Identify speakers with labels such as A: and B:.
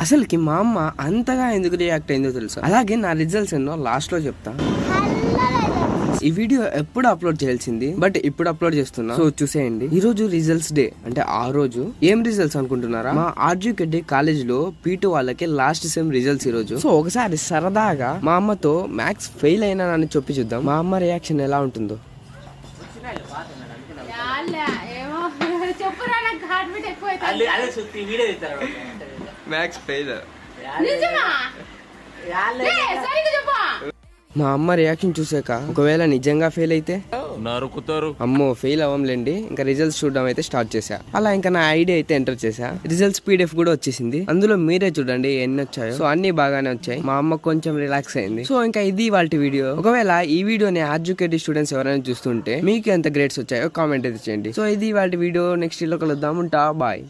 A: అసలుకి మా అమ్మ అంతగా ఎందుకు రియాక్ట్ అయిందో తెలుసు. అలాగే నా రిజల్ట్స్ ఎన్నో లాస్ట్ లో చెప్తా. ఈ వీడియో ఎప్పుడు అప్లోడ్ చేయాల్సింది, బట్ ఇప్పుడు అప్లోడ్ చేస్తున్నా, సో చూసేయండి. ఈ రోజు రిజల్ట్స్ డే, అంటే ఆ రోజు ఏం రిజల్ట్స్ అనుకుంటున్నారా? మా ఆర్జీకెడ్డి కాలేజ్ లో P2 వాళ్ళకి లాస్ట్ సెమ్ రిజల్ట్స్ ఈ రోజు. సో ఒకసారి సరదాగా మా అమ్మతో మ్యాథ్స్ ఫెయిల్ అయినానని చెప్పి చూద్దాం, మా అమ్మ రియాక్షన్ ఎలా ఉంటుందో. Maths fail. మా అమ్మ రియాక్షన్ చూసాక ఒకవేళ నిజంగా ఫెయిల్ అయితే
B: నరుకుతారు.
A: అమ్మో ఫెయిల్ అవ్వంలేండి, ఇంకా రిజల్ట్స్ చూడడం అయితే స్టార్ట్ చేసా. అలా ఇంకా నా ఐడియా అయితే ఎంటర్ చేసా. రిజల్ట్స్ PDF కూడా వచ్చేసింది. అందులో మీరే చూడండి ఎన్ని వచ్చాయో. సో అన్ని బాగానే వచ్చాయి. మా అమ్మ కొంచెం రిలాక్స్ అయింది. సో ఇంకా ఇది వాళ్ళ వీడియో. ఒకవేళ ఈ వీడియోని ఆర్జీకెడ్డి స్టూడెంట్స్ ఎవరైనా చూస్తుంటే మీకు ఎంత గ్రేడ్స్ వచ్చాయో కామెంట్ అయితే చేయండి. సో ఇది వాళ్ళ వీడియో. నెక్స్ట్ లో కలుద్దాం. ఉంటా, బాయ్.